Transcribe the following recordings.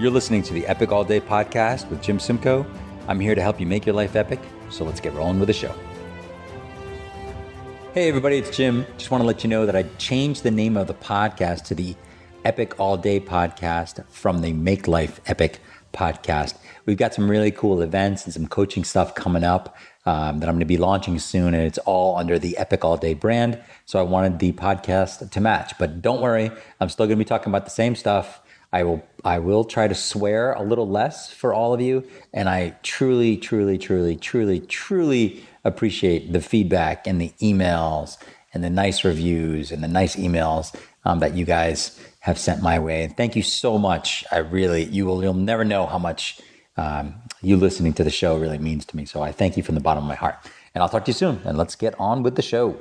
You're listening to the Epic All Day podcast with Jim Simcoe. I'm here to help you make your life epic, so let's get rolling with the show. Hey everybody, it's Jim. Just want to let you know that I changed the name of the podcast to the Epic All Day podcast from the Make Life Epic podcast. We've got some really cool events and some coaching stuff coming up that I'm going to be launching soon, and it's all under the Epic All Day brand. So I wanted the podcast to match, but don't worry, I'm still going to be talking about the same stuff. I will try to swear a little less for all of you, and I truly appreciate the feedback and the emails and the nice reviews and the nice emails that you guys have sent my way. And thank you so much. You'll never know how much you listening to the show really means to me. So I thank you from the bottom of my heart. And I'll talk to you soon. And let's get on with the show.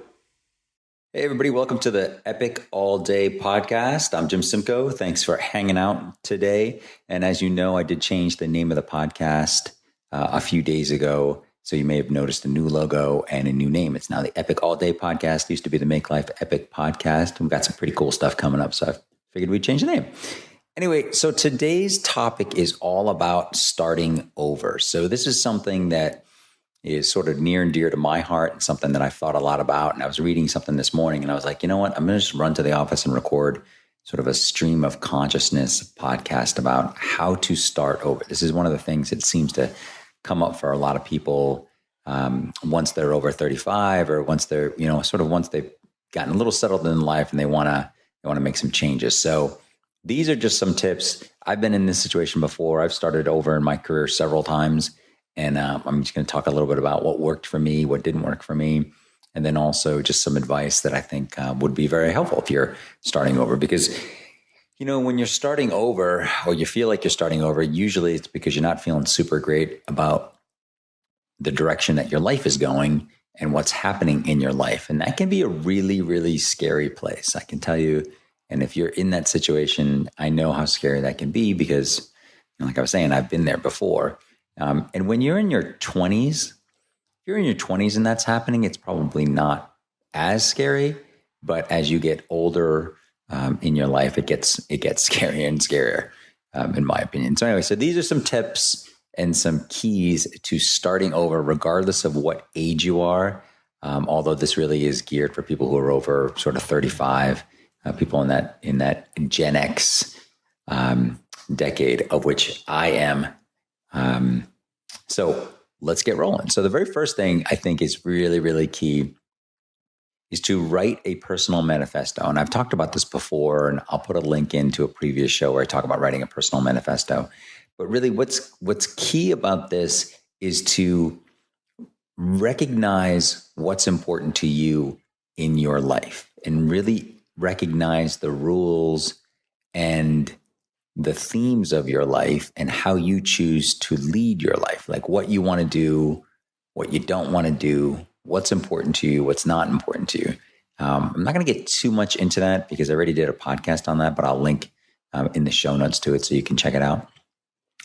Hey everybody, welcome to the Epic All Day podcast. I'm Jim Simcoe. Thanks for hanging out today. And as you know, I did change the name of the podcast a few days ago. So you may have noticed a new logo and a new name. It's now the Epic All Day podcast. It used to be the Make Life Epic podcast. We've got some pretty cool stuff coming up. So I figured we'd change the name. Anyway, so today's topic is all about starting over. So this is something that is sort of near and dear to my heart and something that I've thought a lot about. And I was reading something this morning and I was like, you know what? I'm going to just run to the office and record sort of a stream of consciousness podcast about how to start over. This is one of the things that seems to come up for a lot of people once they're over 35 or once they're, once they've gotten a little settled in life and they want to make some changes. So these are just some tips. I've been in this situation before. I've started over in my career several times. And I'm just going to talk a little bit about what worked for me, what didn't work for me, and then also just some advice that I think would be very helpful if you're starting over. Because, when you're starting over or you feel like you're starting over, usually it's because you're not feeling super great about the direction that your life is going and what's happening in your life. And that can be a really, really scary place, I can tell you. And if you're in that situation, I know how scary that can be because, like I was saying, I've been there before. And when you're in your 20s, if you're in your 20s and that's happening, it's probably not as scary. But as you get older in your life, it gets scarier and scarier, in my opinion. So anyway, so these are some tips and some keys to starting over, regardless of what age you are. Although this really is geared for people who are over sort of 35, people in that Gen X decade, of which I am. So let's get rolling. So the very first thing I think is really, really key is to write a personal manifesto. And I've talked about this before, and I'll put a link into a previous show where I talk about writing a personal manifesto. But really what's key about this is to recognize what's important to you in your life and really recognize the rules and the themes of your life and how you choose to lead your life, like what you want to do, what you don't want to do, what's important to you, what's not important to you. I'm not going to get too much into that because I already did a podcast on that, but I'll link in the show notes to it so you can check it out.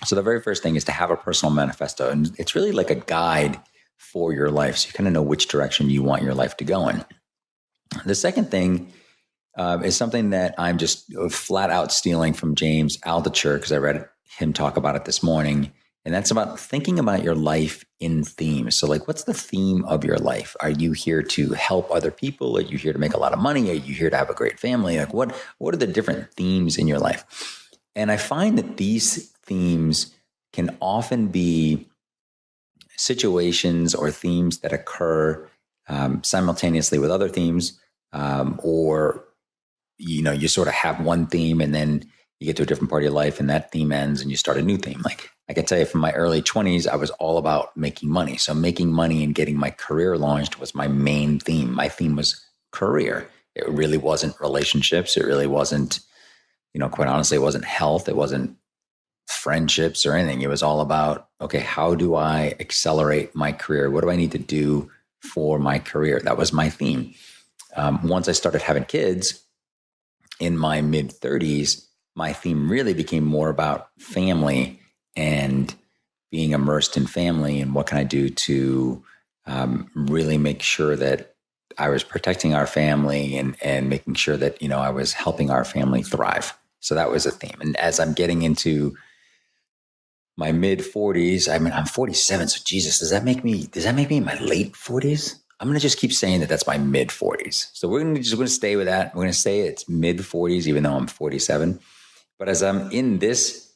So the very first thing is to have a personal manifesto. And it's really like a guide for your life. So you kind of know which direction you want your life to go in. The second thing is something that I'm just flat out stealing from James Altucher because I read him talk about it this morning. And that's about thinking about your life in themes. So like, what's the theme of your life? Are you here to help other people? Are you here to make a lot of money? Are you here to have a great family? Like what are the different themes in your life? And I find that these themes can often be situations or themes that occur simultaneously with other themes, or you sort of have one theme and then you get to a different part of your life and that theme ends and you start a new theme. Like I can tell you from my early 20s, I was all about making money. So making money and getting my career launched was my main theme. My theme was career. It really wasn't relationships. It really wasn't, quite honestly, it wasn't health. It wasn't friendships or anything. It was all about, okay, how do I accelerate my career? What do I need to do for my career? That was my theme. Once I started having kids in my mid 30s, my theme really became more about family and being immersed in family and what can I do to really make sure that I was protecting our family and making sure that, I was helping our family thrive. So that was a theme. And as I'm getting into my mid 40s. I mean, I'm 47. So Jesus, does that make me in my late 40s? I'm going to just keep saying that that's my mid 40s. So we're going to stay with that. We're going to say it's mid 40s, even though I'm 47. But as I'm in this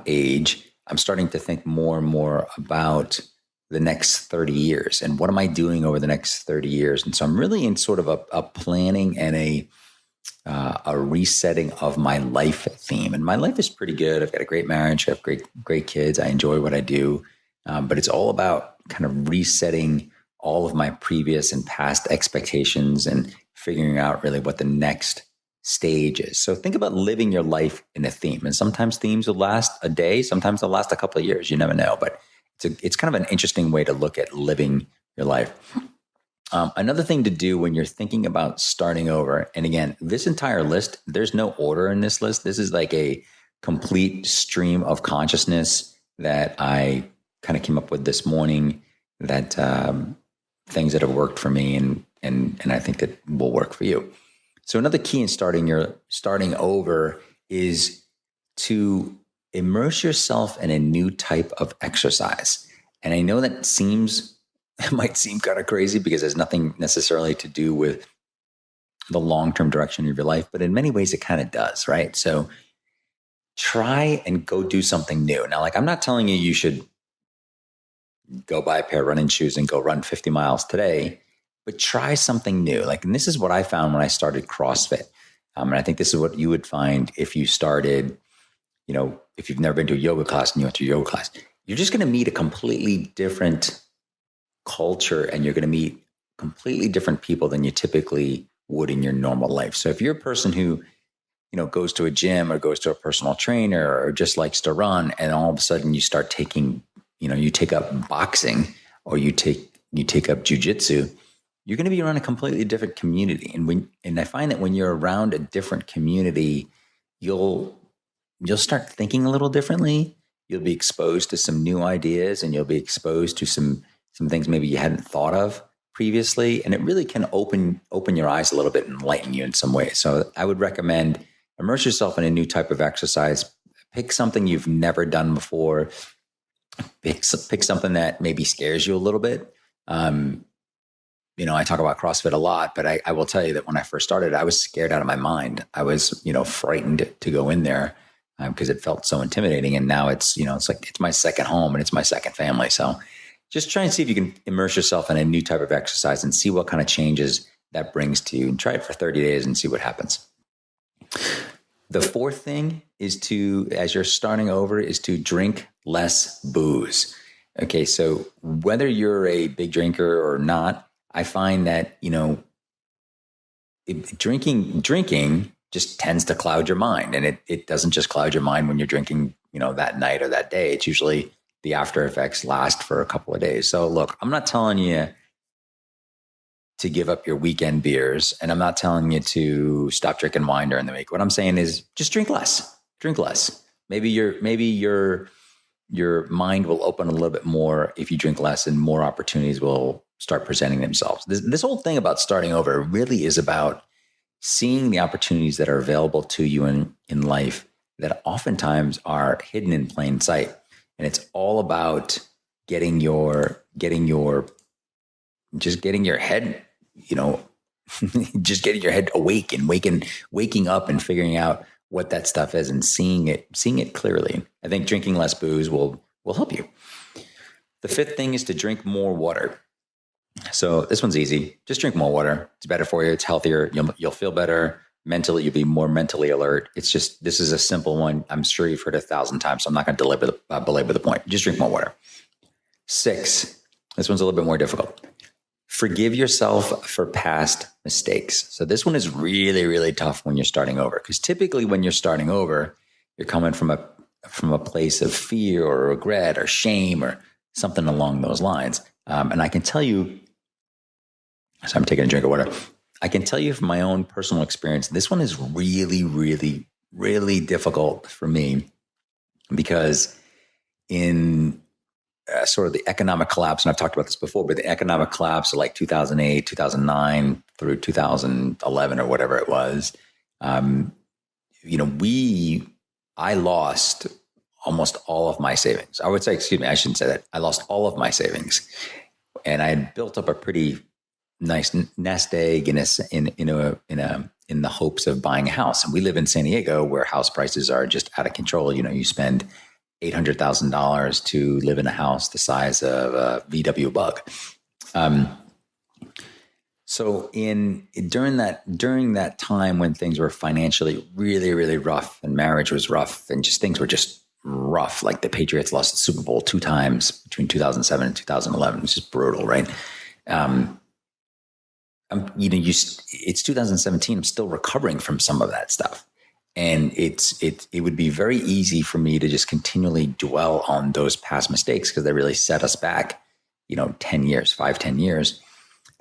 age, I'm starting to think more and more about the next 30 years and what am I doing over the next 30 years. And so I'm really in sort of a planning and a resetting of my life theme. And my life is pretty good. I've got a great marriage. I have great kids. I enjoy what I do. But it's all about kind of resetting all of my previous and past expectations and figuring out really what the next stage is. So think about living your life in a theme. And sometimes themes will last a day. Sometimes they'll last a couple of years. You never know. But it's kind of an interesting way to look at living your life. Another thing to do when you're thinking about starting over, and again, this entire list, there's no order in this list. This is like a complete stream of consciousness that I kind of came up with this morning, that things that have worked for me and I think that will work for you. So another key in starting over is to immerse yourself in a new type of exercise. And I know that it might seem kind of crazy because there's nothing necessarily to do with the long-term direction of your life, but in many ways it kind of does, right? So try and go do something new. Now, like, I'm not telling you should go buy a pair of running shoes and go run 50 miles today, but try something new. Like, and this is what I found when I started CrossFit. And I think this is what you would find if you started, if you've never been to a yoga class and you went to a yoga class, you're just going to meet a completely different culture and you're going to meet completely different people than you typically would in your normal life. So if you're a person who, goes to a gym or goes to a personal trainer or just likes to run, and all of a sudden you start taking, you take up boxing or you take up jujitsu, you're going to be around a completely different community. And I find that when you're around a different community, you'll start thinking a little differently. You'll be exposed to some new ideas and you'll be exposed to some things maybe you hadn't thought of previously. And it really can open your eyes a little bit and enlighten you in some ways. So I would recommend immerse yourself in a new type of exercise. Pick something you've never done before. Pick something that maybe scares you a little bit. I talk about CrossFit a lot, but I will tell you that when I first started, I was scared out of my mind. I was, frightened to go in there because it felt so intimidating. And now it's like it's my second home and it's my second family. So just try and see if you can immerse yourself in a new type of exercise and see what kind of changes that brings to you, and try it for 30 days and see what happens. The fourth thing is as you're starting over, is to drink less booze. Okay. So whether you're a big drinker or not, I find that, drinking just tends to cloud your mind, and it doesn't just cloud your mind when you're drinking, that night or that day. It's usually the after effects last for a couple of days. So look, I'm not telling you to give up your weekend beers, and I'm not telling you to stop drinking wine during the week. What I'm saying is just drink less. Maybe your mind will open a little bit more if you drink less, and more opportunities will start presenting themselves. This whole thing about starting over really is about seeing the opportunities that are available to you in life that oftentimes are hidden in plain sight. And it's all about getting your head, just getting your head awake and waking up and figuring out what that stuff is and seeing it clearly. I think drinking less booze will help you. The fifth thing is to drink more water. So this one's easy. Just drink more water. It's better for you. It's healthier. You'll feel better mentally. You'll be more mentally alert. It's just, this is a simple one. I'm sure you've heard 1,000 times, so I'm not going to belabor the point. Just drink more water. 6, this one's a little bit more difficult. Forgive yourself for past mistakes. So this one is really, really tough when you're starting over, because typically when you're starting over, you're coming from a place of fear or regret or shame or something along those lines. And I can tell you, so I'm taking a drink of water. I can tell you from my own personal experience, this one is really, really, really difficult for me, because in sort of the economic collapse, and I've talked about this before, but the economic collapse of like 2008, 2009 through 2011 or whatever it was, I lost almost all of my savings. I would say, excuse me, I shouldn't say that. I lost all of my savings, and I had built up a pretty nice nest egg in the hopes of buying a house. And we live in San Diego, where house prices are just out of control. You spend $800,000 to live in a house the size of a VW Bug. So during that time when things were financially really, really rough, and marriage was rough, and just things were just rough, like the Patriots lost the Super Bowl 2 times between 2007 and 2011, which is brutal, right? It's 2017. I'm still recovering from some of that stuff. And it would be very easy for me to just continually dwell on those past mistakes, because they really set us back, 10 years, 5-10 years.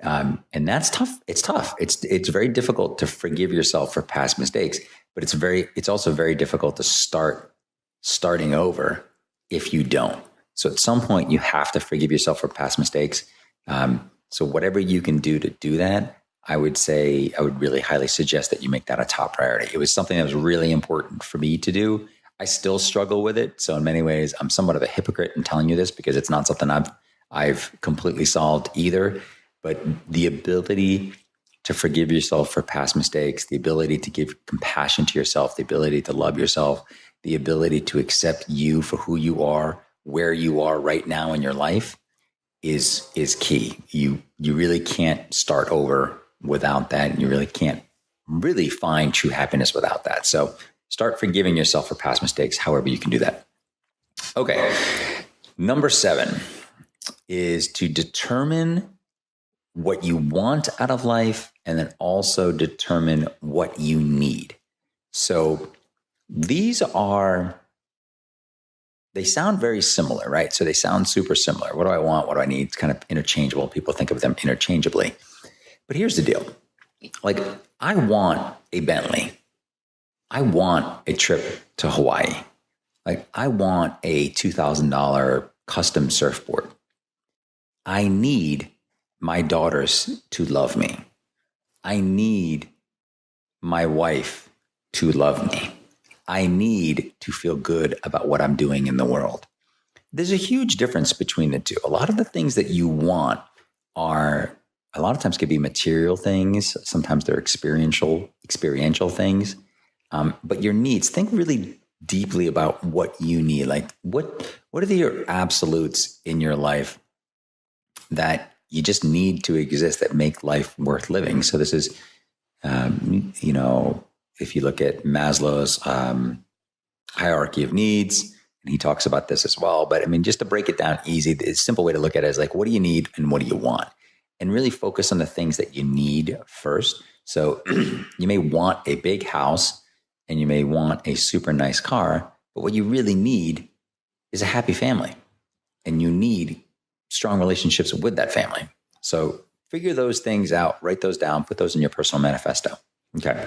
And that's tough. It's tough. It's very difficult to forgive yourself for past mistakes, but it's also very difficult to starting over if you don't. So at some point you have to forgive yourself for past mistakes. So whatever you can do to do that, I would really highly suggest that you make that a top priority. It was something that was really important for me to do. I still struggle with it. So in many ways, I'm somewhat of a hypocrite in telling you this, because it's not something I've completely solved either. But the ability to forgive yourself for past mistakes, the ability to give compassion to yourself, the ability to love yourself, the ability to accept you for who you are, where you are right now in your life is key. You really can't start over without that. And you really can't really find true happiness without that. So start forgiving yourself for past mistakes, however you can do that. Okay. Number 7 is to determine what you want out of life, and then also determine what you need. So they sound very similar, right? So they sound super similar. What do I want? What do I need? It's kind of interchangeable. People think of them interchangeably. But here's the deal. Like, I want a Bentley. I want a trip to Hawaii. Like, I want a $2,000 custom surfboard. I need my daughters to love me. I need my wife to love me. I need to feel good about what I'm doing in the world. There's a huge difference between the two. A lot of the things that you want a lot of times could be material things. Sometimes they're experiential things. But your needs, think really deeply about what you need. Like, what are your absolutes in your life that you just need to exist, that make life worth living? So this is, if you look at Maslow's hierarchy of needs, and he talks about this as well. But I mean, just to break it down easy, the simple way to look at it is like, what do you need and what do you want? And really focus on the things that you need first. So you may want a big house and you may want a super nice car, but what you really need is a happy family. And you need strong relationships with that family. So figure those things out, write those down, put those in your personal manifesto. Okay.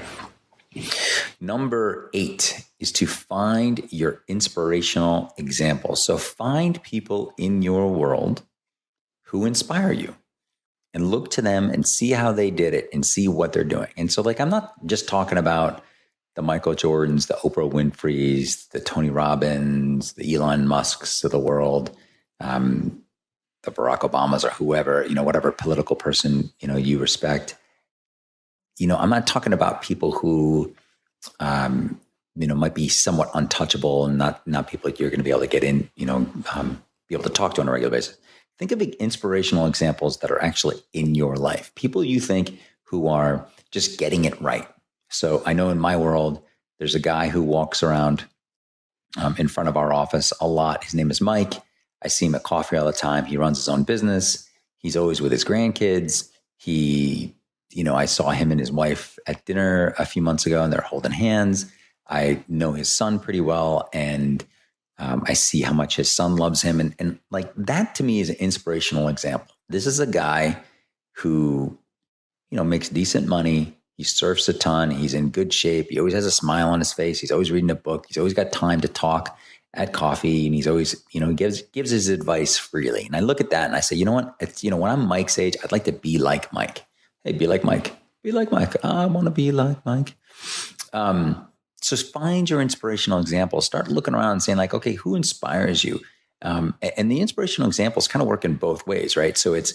Number 8 is to find your inspirational examples. So find people in your world who inspire you and look to them and see how they did it and see what they're doing. And so, like, I'm not just talking about the Michael Jordans, the Oprah Winfreys, the Tony Robbins, the Elon Musks of the world, the Barack Obamas, or whoever, whatever political person, you respect. I'm not talking about people who, might be somewhat untouchable and not people that you're going to be able to get in, be able to talk to on a regular basis. Think of inspirational examples that are actually in your life. People you think who are just getting it right. So I know in my world, there's a guy who walks around in front of our office a lot. His name is Mike. I see him at coffee all the time. He runs his own business. He's always with his grandkids. I saw him and his wife at dinner a few months ago, and they're holding hands. I know his son pretty well, and I see how much his son loves him. And like, that to me is an inspirational example. This is a guy who, makes decent money. He surfs a ton. He's in good shape. He always has a smile on his face. He's always reading a book. He's always got time to talk at coffee, and he's always, gives his advice freely. And I look at that and I say, you know what? It's, when I'm Mike's age, I'd like to be like Mike. Hey, be like Mike. Be like Mike. I want to be like Mike. So find your inspirational examples. Start looking around and saying like, okay, who inspires you? And the inspirational examples kind of work in both ways, right? So it's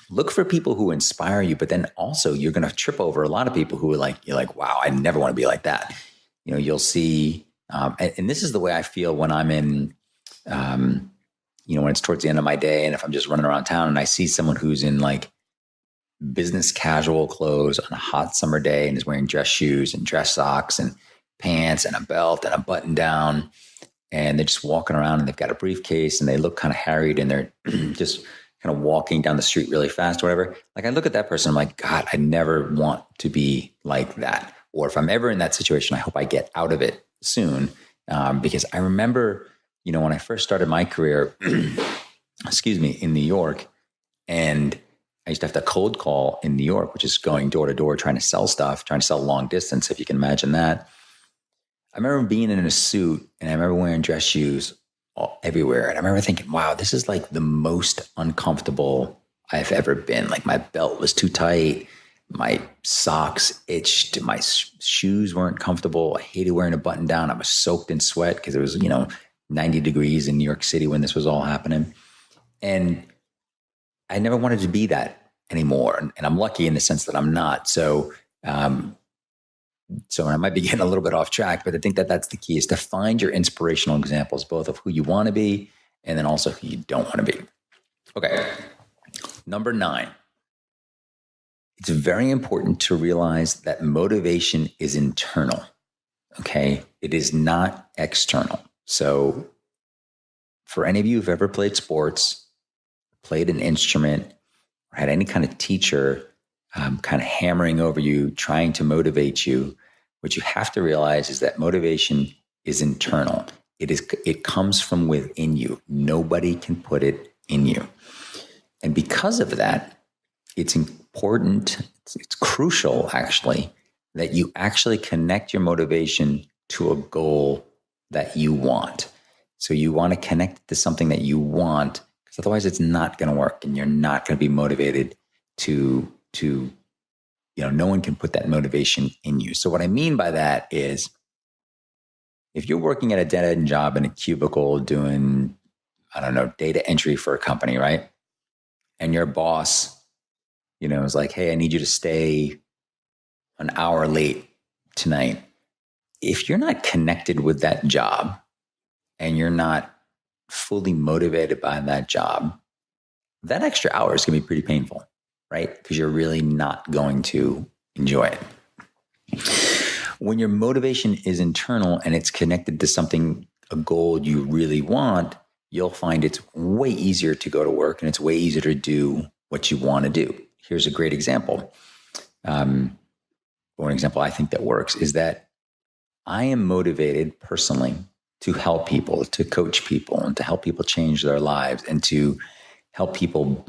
look for people who inspire you, but then also you're going to trip over a lot of people who are like, you're like, wow, I never want to be like that. You'll see, and this is the way I feel when I'm in, when it's towards the end of my day, and if I'm just running around town and I see someone who's in like business casual clothes on a hot summer day and is wearing dress shoes and dress socks and pants and a belt and a button down, and they're just walking around and they've got a briefcase and they look kind of harried and they're just kind of walking down the street really fast or whatever. Like I look at that person, I'm like, God, I never want to be like that. Or if I'm ever in that situation, I hope I get out of it soon. Because I remember, when I first started my career, in New York, and I used to have to cold call in New York, which is going door to door, trying to sell stuff, trying to sell long distance, if you can imagine that. I remember being in a suit and I remember wearing dress shoes everywhere. And I remember thinking, wow, this is like the most uncomfortable I've ever been. Like my belt was too tight. My socks itched. My shoes weren't comfortable. I hated wearing a button down. I was soaked in sweat because it was, 90 degrees in New York City when this was all happening. And I never wanted to be that anymore. And I'm lucky in the sense that I'm not. So I might be getting a little bit off track, but I think that that's the key, is to find your inspirational examples, both of who you want to be and then also who you don't want to be. Okay. Number 9. It's very important to realize that motivation is internal. Okay. It is not external. So for any of you who've ever played sports, played an instrument, or had any kind of teacher kind of hammering over you, trying to motivate you, what you have to realize is that motivation is internal. It comes from within you. Nobody can put it in you. And because of that, it's important, it's crucial actually, that you actually connect your motivation to a goal that you want. So you want to connect it to something that you want, because otherwise it's not going to work and you're not going to be motivated to no one can put that motivation in you. So what I mean by that is, if you're working at a dead-end job in a cubicle doing, data entry for a company, right? And your boss, is like, hey, I need you to stay an hour late tonight. If you're not connected with that job and you're not fully motivated by that job, that extra hour is going to be pretty painful, right? Because you're really not going to enjoy it. When your motivation is internal and it's connected to something, a goal you really want, you'll find it's way easier to go to work and it's way easier to do what you want to do. Here's a great example. One example I think that works is that I am motivated personally to help people, to coach people, and to help people change their lives, and to help people,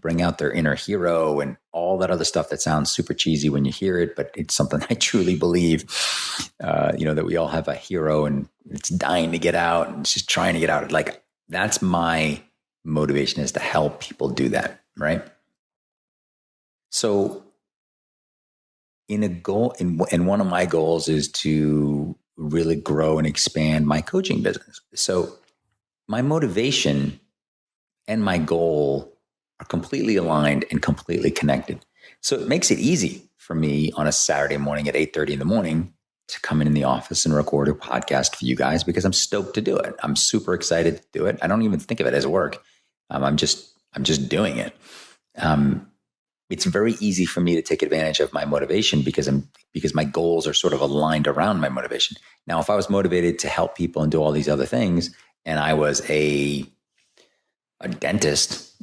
bring out their inner hero and all that other stuff that sounds super cheesy when you hear it, but it's something I truly believe, that we all have a hero and it's dying to get out and it's just trying to get out. Like, that's my motivation, is to help people do that, right? So in a goal, and one of my goals is to really grow and expand my coaching business. So my motivation and my goal are completely aligned and completely connected. So it makes it easy for me on a Saturday morning at 8:30 in the morning to come in the office and record a podcast for you guys, because I'm stoked to do it. I'm super excited to do it. I don't even think of it as work. I'm just doing it. It's very easy for me to take advantage of my motivation because my goals are sort of aligned around my motivation. Now, if I was motivated to help people and do all these other things, and I was a dentist,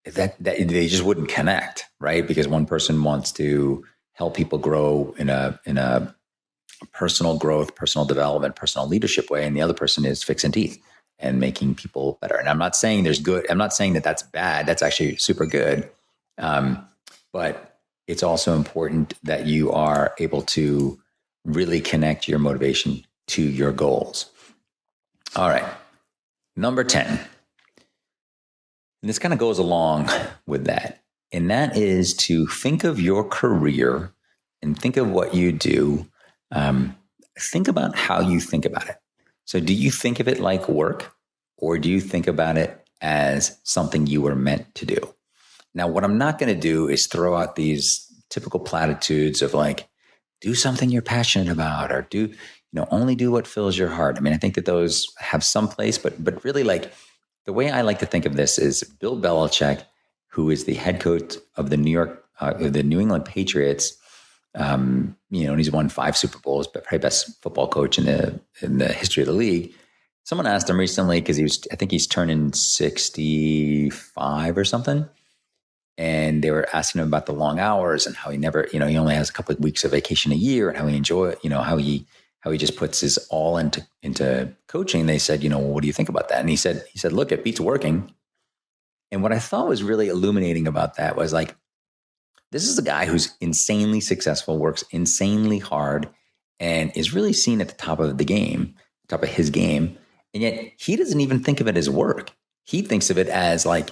that they just wouldn't connect, right? Because one person wants to help people grow in a personal growth, personal development, personal leadership way, and the other person is fixing teeth and making people better. And I'm not saying that that's bad. That's actually super good. But it's also important that you are able to really connect your motivation to your goals. All right. Number 10. And this kind of goes along with that. And that is to think of your career and think of what you do. Think about how you think about it. So do you think of it like work, or do you think about it as something you were meant to do? Now, what I'm not going to do is throw out these typical platitudes of like, do something you're passionate about, or only do what fills your heart. I mean, I think that those have some place, but really, like, the way I like to think of this is Bill Belichick, who is the head coach of the New England Patriots. And he's won 5 Super Bowls, but probably best football coach in the history of the league. Someone asked him recently, because I think he's turning 65 or something. And they were asking him about the long hours and how he never, he only has a couple of weeks of vacation a year, and how he enjoy it, how he just puts his all into coaching. They said, well, what do you think about that? And he said, look, it beats working. And what I thought was really illuminating about that was like, this is a guy who's insanely successful, works insanely hard, and is really seen at the top of his game. And yet he doesn't even think of it as work. He thinks of it as like,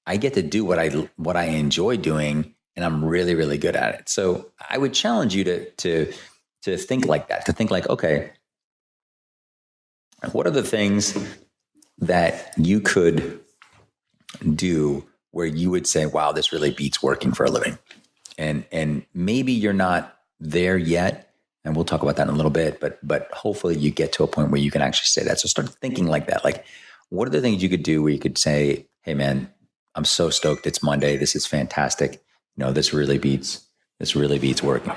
I get to do what I enjoy doing, and I'm really, really good at it. So I would challenge you to think like that, to think like, okay, what are the things that you could do where you would say, wow, this really beats working for a living? And maybe you're not there yet, and we'll talk about that in a little bit, but hopefully you get to a point where you can actually say that. So start thinking like that. Like, what are the things you could do where you could say, hey man, I'm so stoked it's Monday. This is fantastic. This really beats working.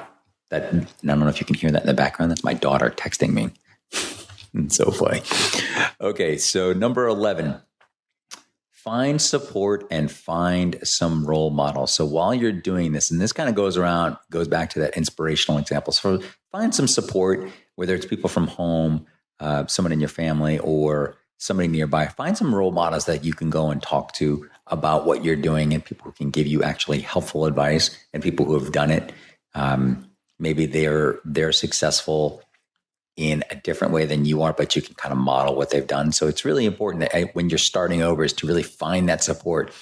That, and I don't know if you can hear that in the background. That's my daughter texting me. It's so funny. Okay, so number 11, find support and find some role models. So while you're doing this, and this kind of goes back to that inspirational example. So find some support, whether it's people from home, someone in your family, or somebody nearby. Find some role models that you can go and talk to about what you're doing, and people who can give you actually helpful advice, and people who have done it. Maybe they're successful in a different way than you are, but you can kind of model what they've done. So it's really important that when you're starting over is to really find that support.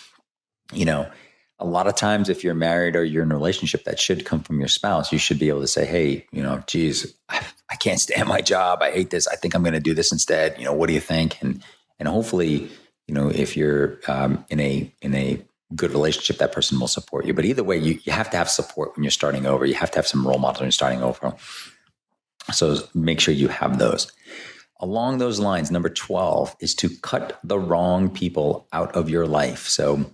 A lot of times if you're married or you're in a relationship, that should come from your spouse. You should be able to say, hey, geez, I can't stand my job. I hate this. I think I'm going to do this instead. What do you think? And hopefully, if you're in a good relationship, that person will support you. But either way, you have to have support when you're starting over. You have to have some role models when you're starting over. So make sure you have those. Along those lines, number 12 is to cut the wrong people out of your life. So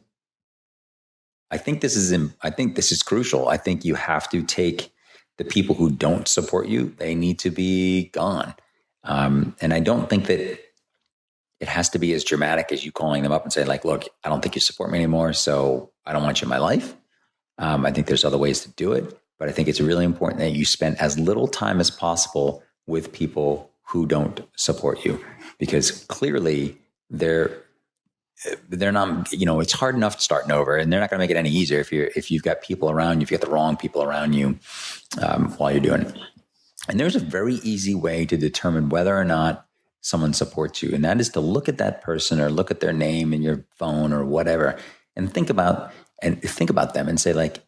I think this is crucial. I think you have to take the people who don't support you. They need to be gone. And I don't think that it has to be as dramatic as you calling them up and say, like, look, I don't think you support me anymore, so I don't want you in my life. I think there's other ways to do it, but I think it's really important that you spend as little time as possible with people who don't support you, because clearly they're not, it's hard enough starting over, and they're not going to make it any easier if you've got people around you, if you got the wrong people around you while you're doing it. And there's a very easy way to determine whether or not someone supports you, and that is to look at that person or look at their name in your phone or whatever, and think about them and say, like,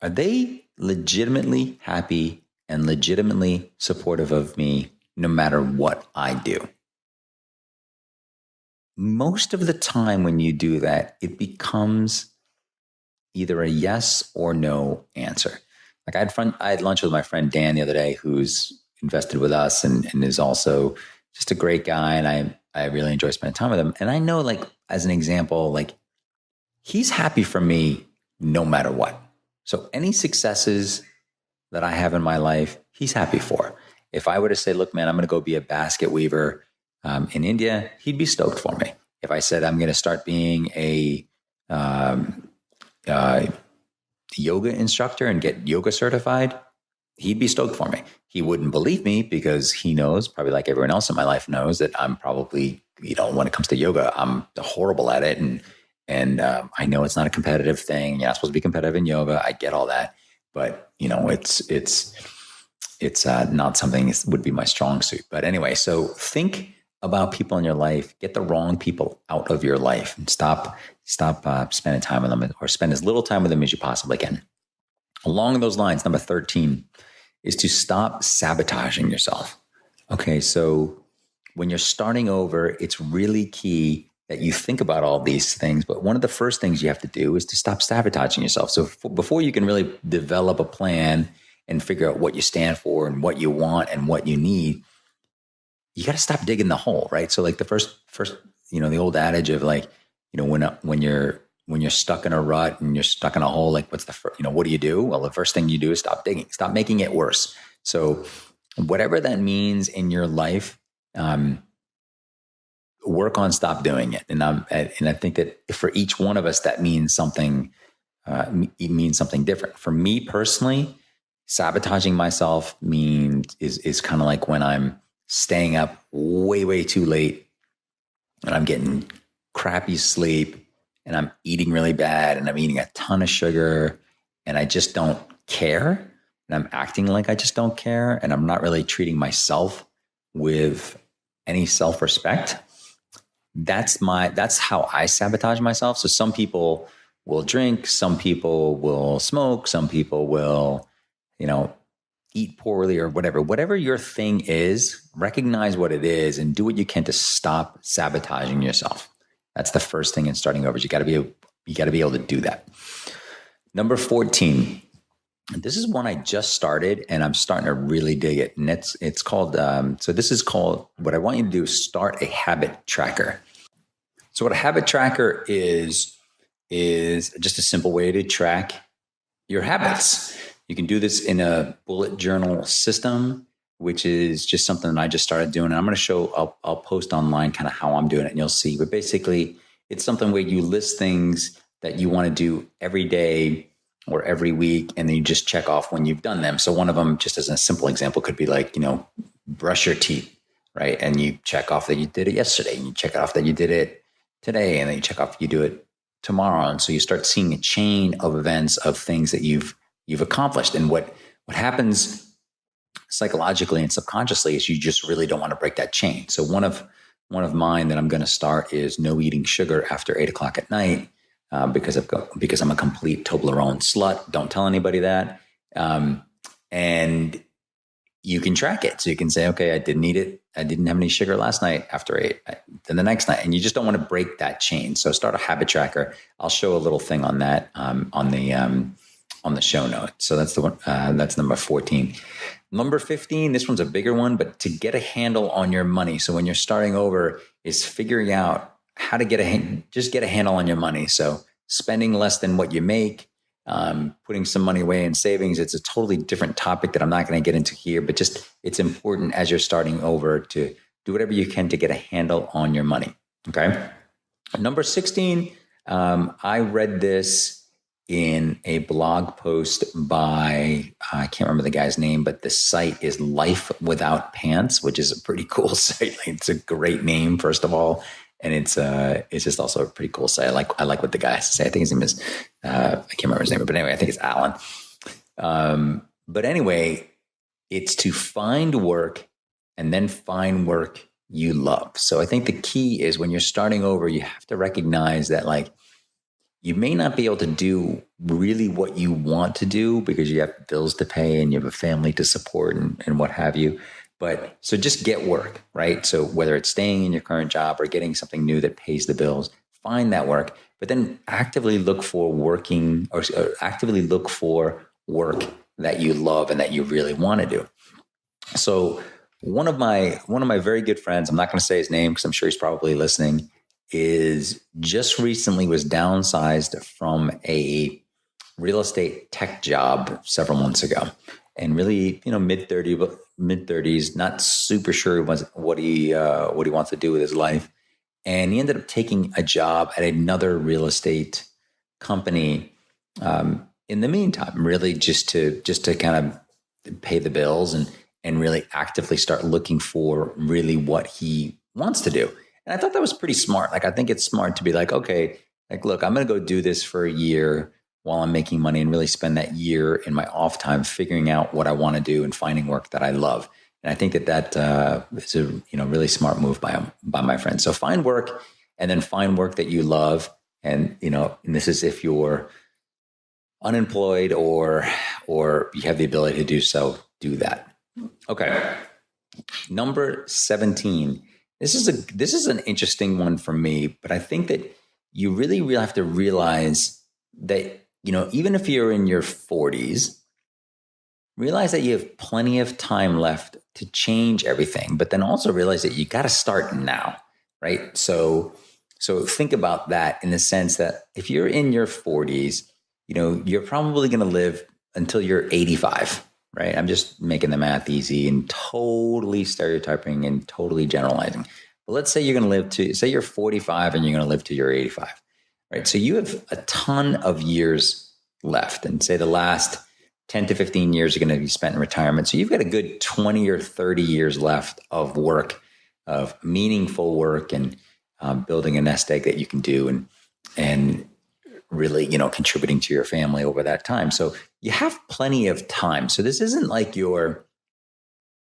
are they legitimately happy and legitimately supportive of me no matter what I do? Most of the time when you do that, it becomes either a yes or no answer. Like I had lunch with my friend Dan the other day, who's invested with us and is also just a great guy. And I really enjoy spending time with him. And I know, like, as an example, like, he's happy for me no matter what. So any successes that I have in my life, he's happy for. If I were to say, look, man, I'm going to go be a basket weaver in India, he'd be stoked for me. If I said I'm going to start being a yoga instructor and get yoga certified, he'd be stoked for me. He wouldn't believe me because he knows, probably like everyone else in my life knows, that I'm probably, when it comes to yoga, I'm horrible at it. And I know it's not a competitive thing. You're not supposed to be competitive in yoga. I get all that. But, it's not something that would be my strong suit. But anyway, so think about people in your life. Get the wrong people out of your life and stop spending time with them, or spend as little time with them as you possibly can. Along those lines, number 13 is to stop sabotaging yourself. Okay, so when you're starting over, it's really key that you think about all these things. But one of the first things you have to do is to stop sabotaging yourself. So before you can really develop a plan and figure out what you stand for and what you want and what you need, you got to stop digging the hole, right? So like the first, the old adage of like, when you're stuck in a rut and you're stuck in a hole, like what do you do? Well, the first thing you do is stop digging, stop making it worse. So whatever that means in your life, work on stop doing it. And I think that for each one of us, that means something. It means something different. For me personally, sabotaging myself is kind of like when I'm staying up way too late, and I'm getting crappy sleep, and I'm eating really bad, and I'm eating a ton of sugar, and I just don't care, and I'm acting like I just don't care, and I'm not really treating myself with any self-respect. That's how I sabotage myself. So some people will drink, some people will smoke, some people will, eat poorly or whatever your thing is, recognize what it is and do what you can to stop sabotaging yourself. That's the first thing in starting over. You got to be able to do that. Number 14. This is one I just started and I'm starting to really dig it. And it's called, what I want you to do is start a habit tracker. So what a habit tracker is just a simple way to track your habits. You can do this in a bullet journal system, which is just something that I just started doing. And I'm going to show, I'll post online kind of how I'm doing it and you'll see. But basically, it's something where you list things that you want to do every day or every week, and then you just check off when you've done them. So one of them, just as a simple example, could be like, brush your teeth, right? And you check off that you did it yesterday, and you check off that you did it today, and then you check off you do it tomorrow. And so you start seeing a chain of events of things that you've accomplished. And what happens psychologically and subconsciously is you just really don't want to break that chain. So one of mine that I'm going to start is no eating sugar after 8:00 at night, because I'm a complete Toblerone slut. Don't tell anybody that. And you can track it. So you can say, okay, I didn't eat it. I didn't have any sugar last night after 8, then the next night. And you just don't want to break that chain. So start a habit tracker. I'll show a little thing on that, on the show note. So that's the one, that's number 14. Number 15, this one's a bigger one, but to get a handle on your money. So when you're starting over is figuring out how to get a handle on your money. So spending less than what you make, putting some money away in savings. It's a totally different topic that I'm not going to get into here, but just it's important as you're starting over to do whatever you can to get a handle on your money. Okay. Number 16, I read this in a blog post by, I can't remember the guy's name, but the site is Life Without Pants, which is a pretty cool site. It's a great name, first of all. And it's just also a pretty cool site. I like what the guy has to say. I think his name is, I can't remember his name, but anyway, I think it's Alan. But anyway, it's to find work and then find work you love. So I think the key is when you're starting over, you have to recognize that you may not be able to do really what you want to do because you have bills to pay and you have a family to support and what have you. But so just get work, right? So whether it's staying in your current job or getting something new that pays the bills, find that work, but then actively look for work that you love and that you really want to do. So one of my very good friends, I'm not going to say his name because I'm sure he's probably listening, is just recently was downsized from a real estate tech job several months ago, and really, mid 30s, not super sure what he wants to do with his life. And he ended up taking a job at another real estate company in the meantime, really just to kind of pay the bills and really actively start looking for really what he wants to do. And I thought that was pretty smart. I think it's smart to be like, okay, look, I'm going to go do this for a year while I'm making money and really spend that year in my off time figuring out what I want to do and finding work that I love. And I think that is a really smart move by my friend. So find work and then find work that you love. And and this is if you're unemployed or you have the ability to do so, do that. Okay. Number 17. This is an interesting one for me, but I think that you really have to realize that, even if you're in your 40s, realize that you have plenty of time left to change everything, but then also realize that you got to start now, right? So think about that in the sense that if you're in your 40s, you're probably going to live until you're 85, right? I'm just making the math easy and totally stereotyping and totally generalizing. But let's say say you're 45 and you're going to live to your 85, right? So you have a ton of years left, and say the last 10 to 15 years are going to be spent in retirement. So you've got a good 20 or 30 years left of work, of meaningful work, and building a nest egg that you can do and really, contributing to your family over that time. So you have plenty of time. So this isn't like you're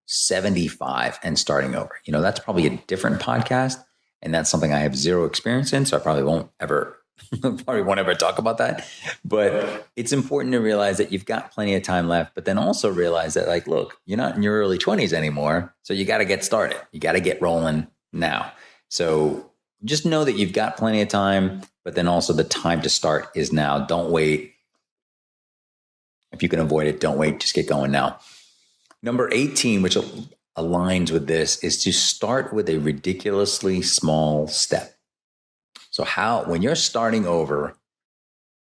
75 and starting over. That's probably a different podcast. And that's something I have zero experience in. So I probably won't ever talk about that. But it's important to realize that you've got plenty of time left, but then also realize that, like, look, you're not in your early 20s anymore. So you got to get started. You got to get rolling now. So just know that you've got plenty of time, but then also the time to start is now. Don't wait. If you can avoid it, don't wait. Just get going now. Number 18, which aligns with this, is to start with a ridiculously small step. So when you're starting over,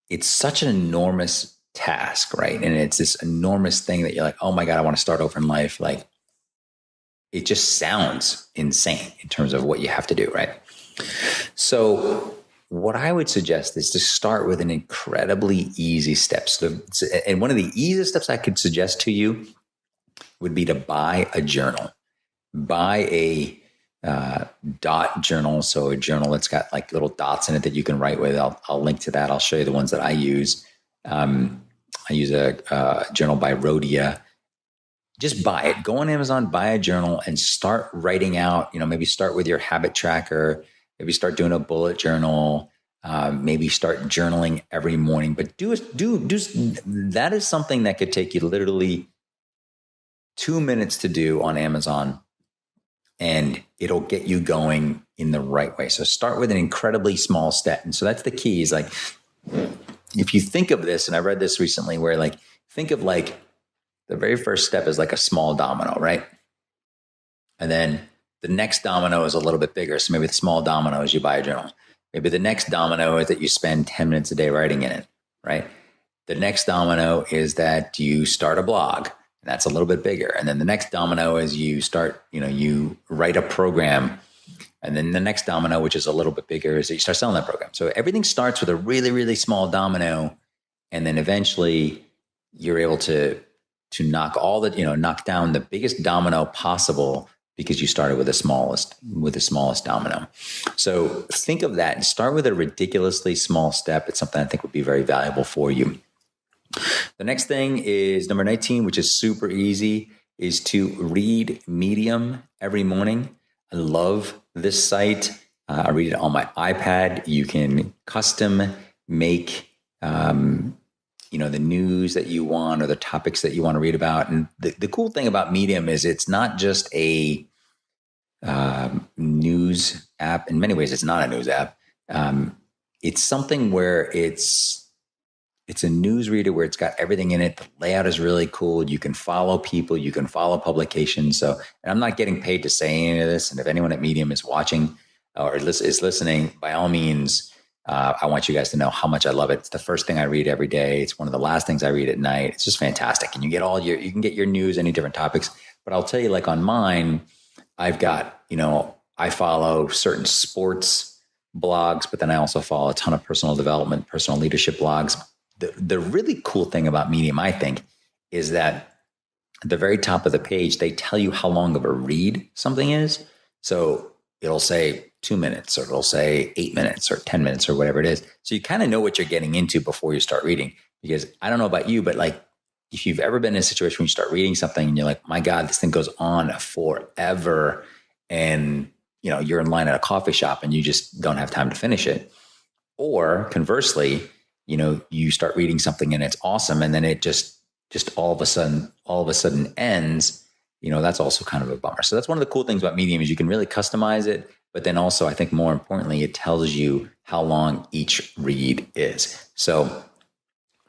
it's such an enormous task, right? And it's this enormous thing that you're like, oh my God, I want to start over in life. Like, it just sounds insane in terms of what you have to do, right? So what I would suggest is to start with an incredibly easy step. And one of the easiest steps I could suggest to you would be to buy a journal. Buy a dot journal. So a journal that's got like little dots in it that you can write with. I'll link to that. I'll show you the ones that I use. I use a journal by Rhodia. Just buy it. Go on Amazon, buy a journal, and start writing out. Maybe start with your habit tracker. Maybe start doing a bullet journal. Maybe start journaling every morning. But do that is something that could take you literally 2 minutes to do on Amazon, and it'll get you going in the right way. So start with an incredibly small step. And so that's the key, is like, if you think of this, and I read this recently, where like, think of like the very first step is like a small domino, right? And then the next domino is a little bit bigger. So maybe the small domino is you buy a journal. Maybe the next domino is that you spend 10 minutes a day writing in it, right? The next domino is that you start a blog. And that's a little bit bigger. And then the next domino is you start, you write a program. And then the next domino, which is a little bit bigger, is that you start selling that program. So everything starts with a really, really small domino. And then eventually you're able to knock down the biggest domino possible, because you started with the smallest domino. So think of that and start with a ridiculously small step. It's something I think would be very valuable for you. The next thing is number 19, which is super easy, is to read Medium every morning. I love this site. I read it on my iPad. You can custom make, the news that you want or the topics that you want to read about. And the cool thing about Medium is it's not just a news app. In many ways, it's not a news app. It's something where it's a news reader where it's got everything in it. The layout is really cool. You can follow people. You can follow publications. So, and I'm not getting paid to say any of this. And if anyone at Medium is watching or is listening, by all means, I want you guys to know how much I love it. It's the first thing I read every day. It's one of the last things I read at night. It's just fantastic. And you can get your news, any different topics. But I'll tell you, like on mine, I've got, I follow certain sports blogs, but then I also follow a ton of personal development, personal leadership blogs. The really cool thing about Medium, I think, is that at the very top of the page, they tell you how long of a read something is. So it'll say 2 minutes, or it'll say 8 minutes or 10 minutes or whatever it is. So you kind of know what you're getting into before you start reading. Because I don't know about you, but like, if you've ever been in a situation where you start reading something and you're like, my God, this thing goes on forever. And, you're in line at a coffee shop and you just don't have time to finish it. Or conversely, you start reading something and it's awesome, and then it just all of a sudden ends, that's also kind of a bummer. So that's one of the cool things about Medium is you can really customize it, but then also I think more importantly, it tells you how long each read is. So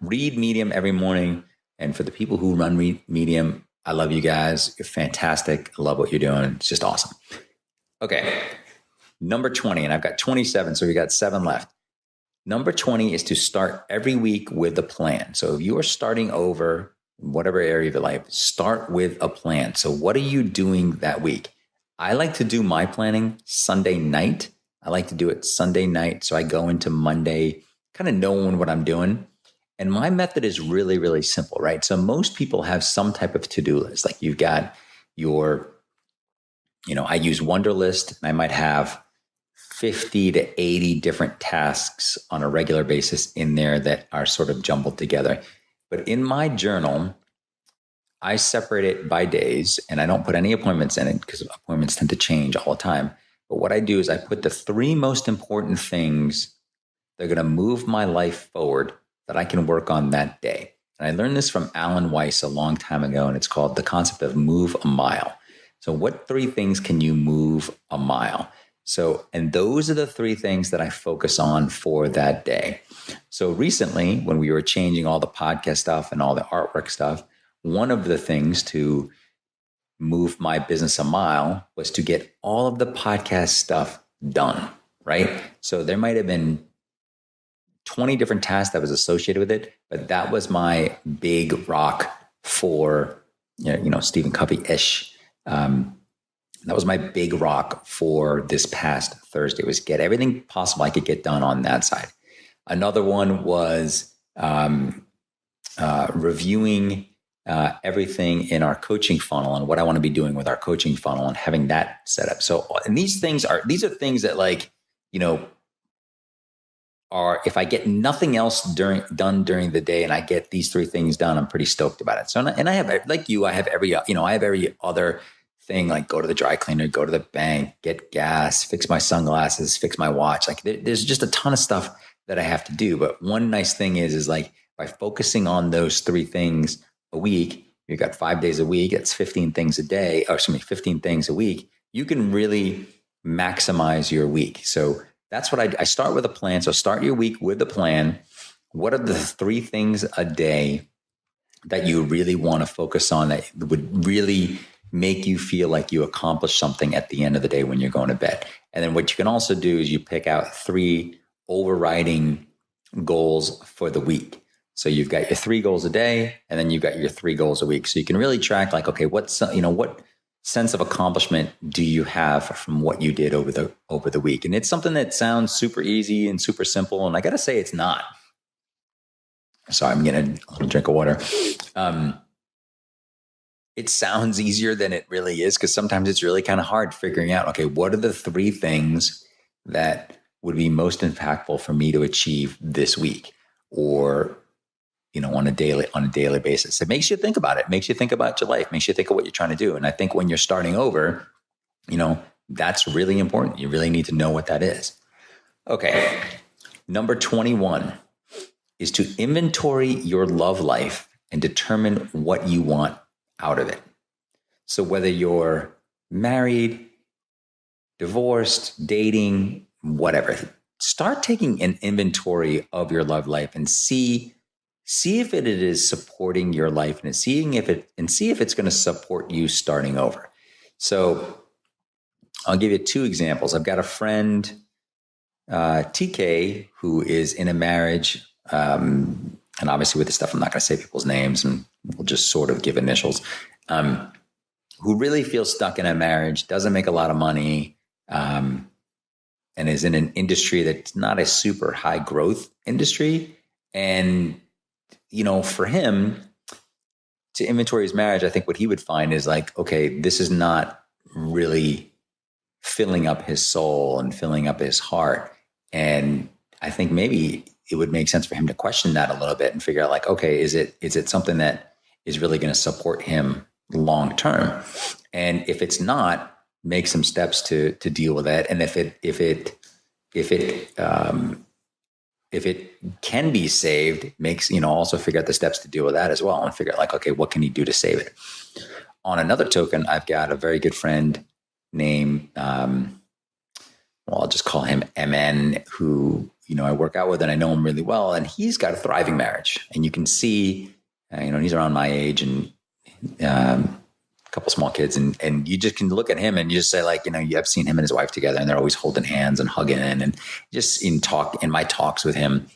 read Medium every morning. And for the people who run Medium, I love you guys. You're fantastic. I love what you're doing. It's just awesome. Okay. Number 20, and I've got 27, so we got 7 left. Number 20 is to start every week with a plan. So if you are starting over in whatever area of your life, start with a plan. So what are you doing that week? I like to do my planning Sunday night. I like to do it Sunday night. So I go into Monday kind of knowing what I'm doing. And my method is really, really simple, right? So most people have some type of to-do list. Like you've got your, I use Wunderlist, and I might have 50 to 80 different tasks on a regular basis in there that are sort of jumbled together. But in my journal, I separate it by days, and I don't put any appointments in it because appointments tend to change all the time. But what I do is I put the 3 most important things that are going to move my life forward that I can work on that day. And I learned this from Alan Weiss a long time ago, and it's called the concept of move a mile. So what 3 things can you move a mile? So, and those are the 3 things that I focus on for that day. So recently, when we were changing all the podcast stuff and all the artwork stuff, one of the things to move my business a mile was to get all of the podcast stuff done, right? So there might have been 20 different tasks that was associated with it, but that was my big rock for, Stephen Covey-ish. That was my big rock for this past Thursday, was get everything possible I could get done on that side. Another one was reviewing everything in our coaching funnel and what I want to be doing with our coaching funnel and having that set up. So, and these are things that are, if I get nothing else done during the day and I get these 3 things done, I'm pretty stoked about it. So, and I have, like you, I have every other thing, like go to the dry cleaner, go to the bank, get gas, fix my sunglasses, fix my watch. Like there's just a ton of stuff that I have to do. But one nice thing is like by focusing on those 3 things a week, you've got 5 days a week, that's 15 things a day, 15 things a week, you can really maximize your week. So that's what I start with a plan. So start your week with a plan. What are the 3 things a day that you really want to focus on that would really make you feel like you accomplished something at the end of the day when you're going to bed? And then what you can also do is you pick out 3 overriding goals for the week. So you've got your 3 goals a day, and then you've got your 3 goals a week. So you can really track like, okay, what sense of accomplishment do you have from what you did over the week? And it's something that sounds super easy and super simple. And I got to say, it's not. Sorry, I'm getting a little drink of water. It sounds easier than it really is, because sometimes it's really kind of hard figuring out, okay, what are the 3 things that would be most impactful for me to achieve this week, or on a daily basis. It makes you think about it. It makes you think about your life. Makes you think of what you're trying to do. And I think when you're starting over, that's really important. You really need to know what that is. Okay. Number 21 is to inventory your love life and determine what you want out of it. So whether you're married, divorced, dating, whatever, start taking an inventory of your love life and see if it is supporting your life, and see if it's going to support you starting over. So I'll give you 2 examples. I've got a friend, TK, who is in a marriage, and obviously with this stuff, I'm not going to say people's names, and we'll just sort of give initials, who really feels stuck in a marriage, doesn't make a lot of money, and is in an industry that's not a super high growth industry. And for him to inventory his marriage, I think what he would find is like, okay, this is not really filling up his soul and filling up his heart. And I think maybe it would make sense for him to question that a little bit and figure out like, okay, is it something that is really going to support him long term? And if it's not, make some steps to deal with that. And if it if it can be saved, makes, also figure out the steps to deal with that as well, and figure out like, okay, what can you do to save it? On another token, I've got a very good friend named, I'll just call him MN, who, I work out with and I know him really well. And he's got a thriving marriage. And you can see, he's around my age and a couple small kids. And you just can look at him and you just say like, you have seen him and his wife together and they're always holding hands and hugging. And just in my talks with him,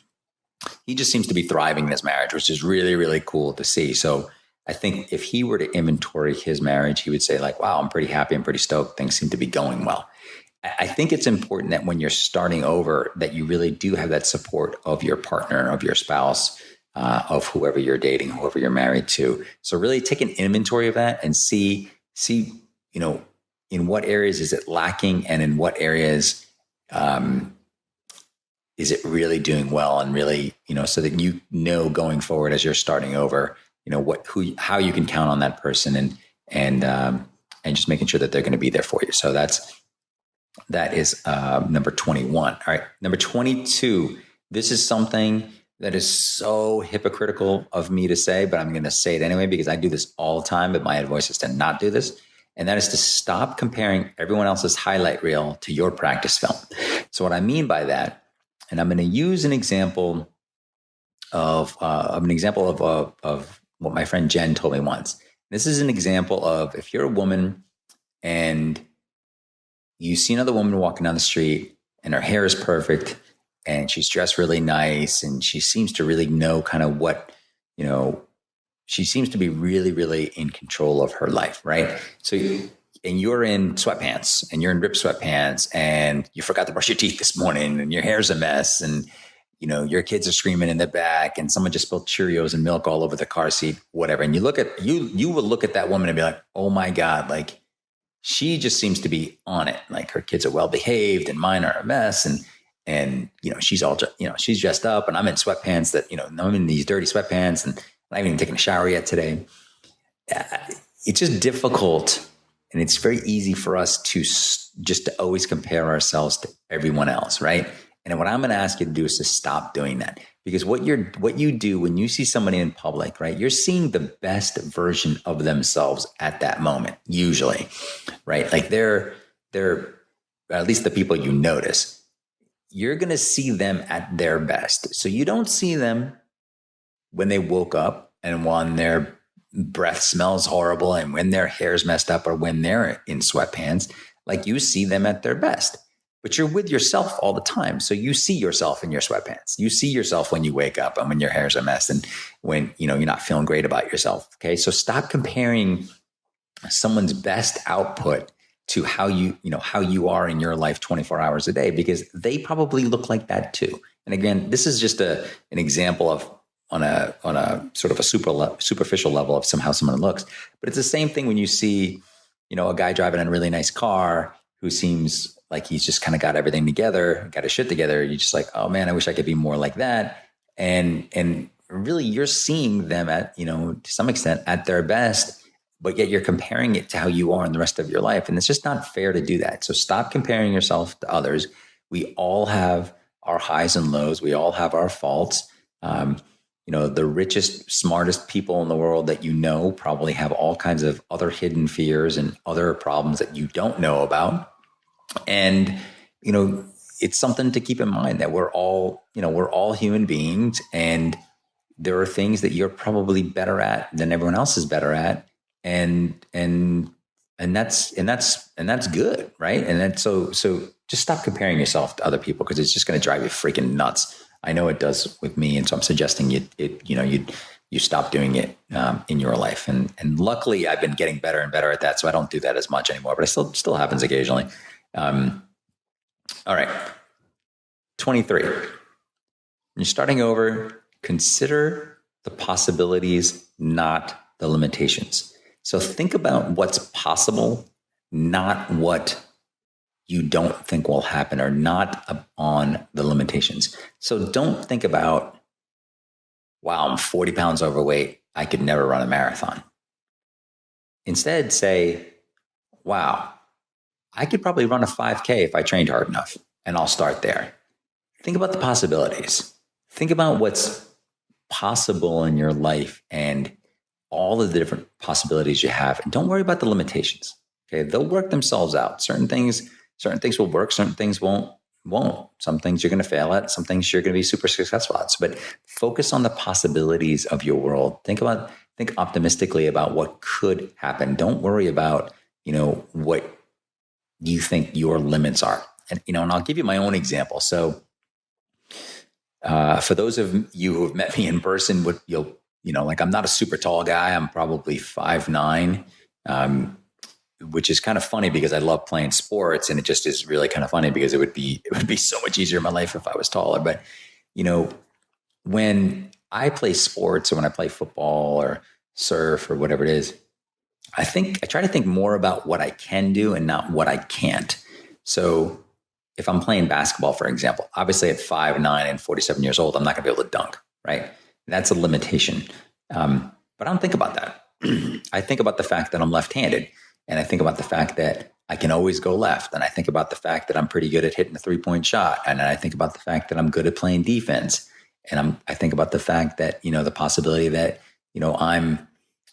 he just seems to be thriving in his marriage, which is really, really cool to see. So I think if he were to inventory his marriage, he would say like, wow, I'm pretty happy. I'm pretty stoked. Things seem to be going well. I think it's important that when you're starting over, that you really do have that support of your partner, of your spouse, of whoever you're dating, whoever you're married to. So really take an inventory of that and see, in what areas is it lacking and in what areas is it really doing well, and really, so that going forward as you're starting over, how you can count on that person and just making sure that they're going to be there for you. So that is number 21. All right. Number 22. This is something that is so hypocritical of me to say, but I'm going to say it anyway, because I do this all the time, but my advice is to not do this. And that is to stop comparing everyone else's highlight reel to your practice film. So what I mean by that, and I'm going to use an example of what my friend Jen told me once. This is an example of if you're a woman and you see another woman walking down the street and her hair is perfect and she's dressed really nice and she seems to really know kind of what, she seems to be really, really in control of her life, right? So, and you're in sweatpants and you're in ripped sweatpants and you forgot to brush your teeth this morning and your hair's a mess and, your kids are screaming in the back and someone just spilled Cheerios and milk all over the car seat, whatever. And you will look at that woman and be like, oh my God, like she just seems to be on it. Like her kids are well behaved and mine are a mess. And she's all, she's dressed up and I'm in sweatpants that, I'm in these dirty sweatpants and I haven't even taken a shower yet today. It's just difficult. And it's very easy for us to always compare ourselves to everyone else, right? And what I'm going to ask you to do is to stop doing that, because what you do when you see somebody in public, right? You're seeing the best version of themselves at that moment, usually, right? Like they're at least the people you notice, you're going to see them at their best. So you don't see them when they woke up and when their breath smells horrible and when their hair's messed up or when they're in sweatpants. Like you see them at their best. But you're with yourself all the time. So you see yourself in your sweatpants. You see yourself when you wake up and when your hair's a mess and when, you're not feeling great about yourself. Okay. So stop comparing someone's best output to how you are in your life 24 hours a day, because they probably look like that too. And again, this is just an example of on a sort of a superficial level of how someone looks. But it's the same thing when you see, a guy driving in a really nice car who seems like he's just kind of got everything together, got his shit together. You're just like, oh man, I wish I could be more like that. And really you're seeing them at, to some extent at their best, but yet you're comparing it to how you are in the rest of your life. And it's just not fair to do that. So stop comparing yourself to others. We all have our highs and lows. We all have our faults. The richest, smartest people in the world that probably have all kinds of other hidden fears and other problems that you don't know about. And, it's something to keep in mind that we're all human beings, and there are things that you're probably better at than everyone else is better at. And that's good. Right. And then, so just stop comparing yourself to other people, because it's just going to drive you freaking nuts. I know it does with me. And so I'm suggesting you stop doing it in your life. And luckily I've been getting better and better at that. So I don't do that as much anymore, but it still happens occasionally. All right. 23. When you're starting over, consider the possibilities, not the limitations. So think about what's possible, not what you don't think will happen, or not on the limitations. So don't think about, wow, I'm 40 pounds overweight, I could never run a marathon. Instead, say, wow, I could probably run a 5K if I trained hard enough, and I'll start there. Think about the possibilities. think about what's possible in your life and all of the different possibilities you have. And don't worry about the limitations. Okay. They'll work themselves out. Certain things will work. Certain things won't. Some things you're going to fail at. Some things you're going to be super successful at. But focus on the possibilities of your world. Think optimistically about what could happen. Don't worry about, what you think your limits are. And, and I'll give you my own example. So, for those of you who have met me in person, like I'm not a super tall guy. I'm probably 5'9", which is kind of funny because I love playing sports, and it just is really kind of funny because it would be so much easier in my life if I was taller. But, when I play sports or when I play football or surf or whatever it is, I try to think more about what I can do and not what I can't. So if I'm playing basketball, for example, obviously at 5'9" and 47 years old, I'm not going to be able to dunk, right? That's a limitation. But I don't think about that. I think about the fact that I'm left-handed, and I think about the fact that I can always go left. And I think about the fact that I'm pretty good at hitting a 3-point shot. And I think about the fact that I'm good at playing defense. And I think about the fact that, the possibility that, I'm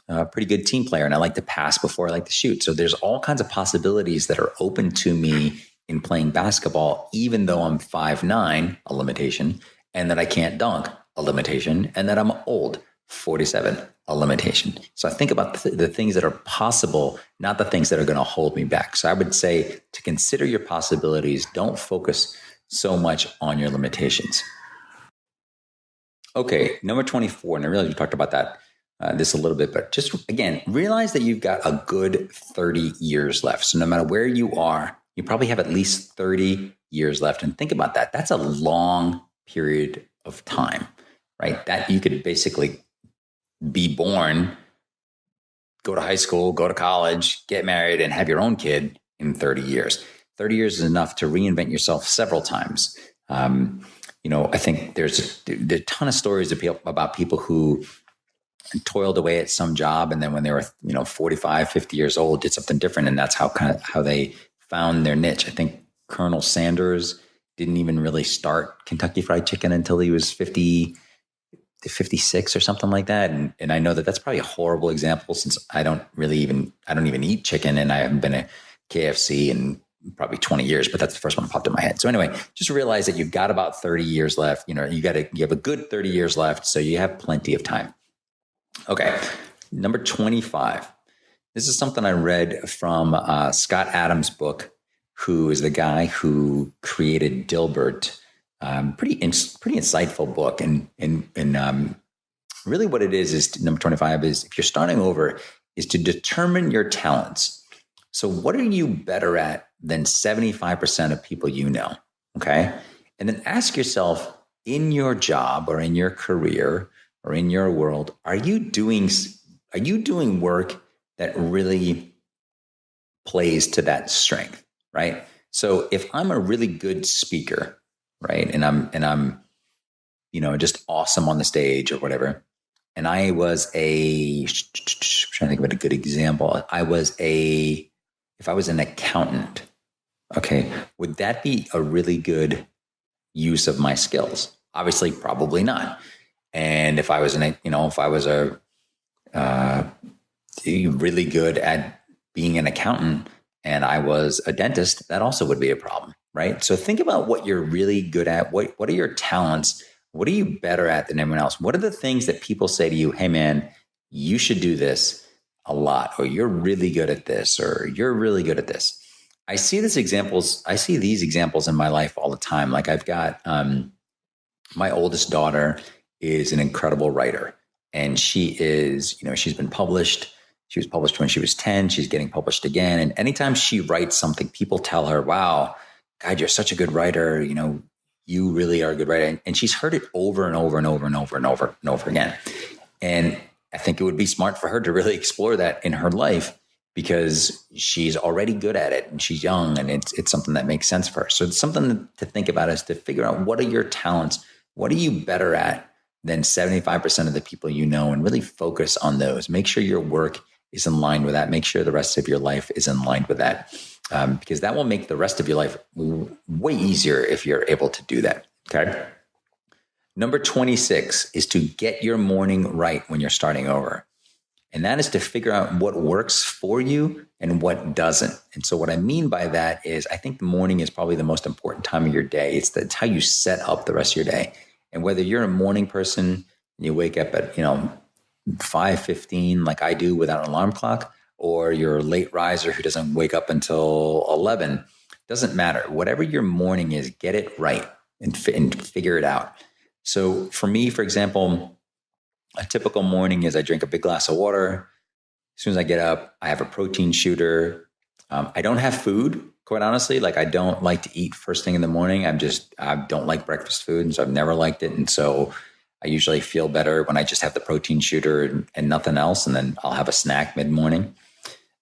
a pretty good team player and I like to pass before I like to shoot. So there's all kinds of possibilities that are open to me in playing basketball, even though I'm 5'9", a limitation, and that I can't dunk, a limitation, and that I'm old, 47, a limitation. So I think about the things that are possible, not the things that are going to hold me back. So I would say to consider your possibilities. Don't focus so much on your limitations. Okay, number 24, and I realize we talked about that this a little bit, but just again, realize that you've got a good 30 years left. So no matter where you are, you probably have at least 30 years left. And think about that. That's a long period of time, right? That you could basically be born, go to high school, go to college, get married, and have your own kid in 30 years. 30 years is enough to reinvent yourself several times. I think there's a ton of stories about people who toiled away at some job, and then when they were 45, 50 years old, did something different, and that's how they found their niche. I think Colonel Sanders didn't even really start Kentucky Fried Chicken until he was 50 to 56 or something like that. And I know that that's probably a horrible example, since I don't even eat chicken, and I haven't been a KFC in probably 20 years, but that's the first one that popped in my head. So anyway, just realize that you've got about 30 years left. You have a good 30 years left, so you have plenty of time. Okay. Number 25. This is something I read from Scott Adams' book, who is the guy who created Dilbert. Pretty insightful book. And really what it is number 25 is, if you're starting over, is to determine your talents. So what are you better at than 75% of people you know? Okay. And then ask yourself, in your job or in your career or in your world, are you doing work that really plays to that strength, right? So if I'm a really good speaker, right, and I'm just awesome on the stage or whatever, and I was I'm trying to think of a good example. If I was an accountant, okay, would that be a really good use of my skills? Obviously, probably not. And if I was really good at being an accountant and I was a dentist, that also would be a problem, right? So think about what you're really good at. What are your talents? What are you better at than everyone else? What are the things that people say to you, hey man, you should do this a lot, or you're really good at this, or you're really good at this. I see these examples in my life all the time. Like I've got my oldest daughter is an incredible writer, and she is, she's been published. She was published when she was 10. She's getting published again. And anytime she writes something, people tell her, wow, God, you're such a good writer. You really are a good writer. And she's heard it over and over and over and over and over and over again. And I think it would be smart for her to really explore that in her life, because she's already good at it and she's young, and it's something that makes sense for her. So it's something to think about, is to figure out, what are your talents? What are you better at than 75% of the people you know, and really focus on those. Make sure your work is in line with that. Make sure the rest of your life is in line with that, because that will make the rest of your life way easier if you're able to do that. Okay. Number 26 is to get your morning right when you're starting over. And that is to figure out what works for you and what doesn't. And so what I mean by that is I think the morning is probably the most important time of your day. It's how you set up the rest of your day. And whether you're a morning person and you wake up at, 5:15 like I do without an alarm clock, or you're a late riser who doesn't wake up until 11, doesn't matter. Whatever your morning is, get it right and figure it out. So for me, for example, a typical morning is I drink a big glass of water. As soon as I get up, I have a protein shooter. I don't have food, quite honestly. Like I don't like to eat first thing in the morning. I don't like breakfast food. And so I've never liked it. And so I usually feel better when I just have the protein shooter and nothing else. And then I'll have a snack mid-morning.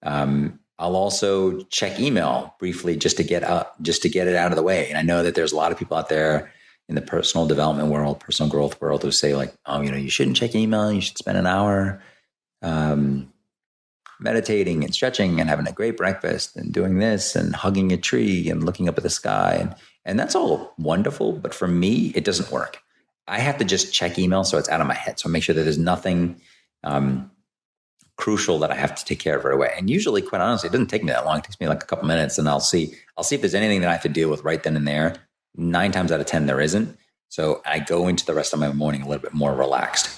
I'll also check email briefly just to get it out of the way. And I know that there's a lot of people out there in the personal development world, personal growth world, who say like, oh, you shouldn't check email. You should spend an hour meditating and stretching and having a great breakfast and doing this and hugging a tree and looking up at the sky. And that's all wonderful. But for me, it doesn't work. I have to just check email so it's out of my head. So I make sure that there's nothing crucial that I have to take care of right away. And usually, quite honestly, it doesn't take me that long. It takes me like a couple minutes, and I'll see if there's anything that I have to deal with right then and there. 9 times out of 10, there isn't. So I go into the rest of my morning a little bit more relaxed.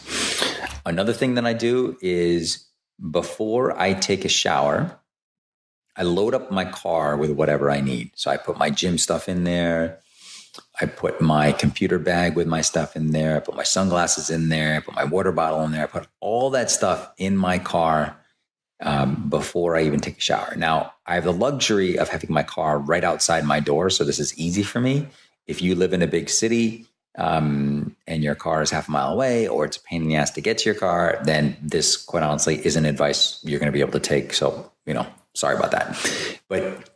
Another thing that I do is before I take a shower, I load up my car with whatever I need. So I put my gym stuff in there. I put my computer bag with my stuff in there. I put my sunglasses in there. I put my water bottle in there. I put all that stuff in my car before I even take a shower. Now, I have the luxury of having my car right outside my door, so this is easy for me. If you live in a big city and your car is half a mile away, or it's a pain in the ass to get to your car, then this, quite honestly, isn't advice you're going to be able to take. So, sorry about that. But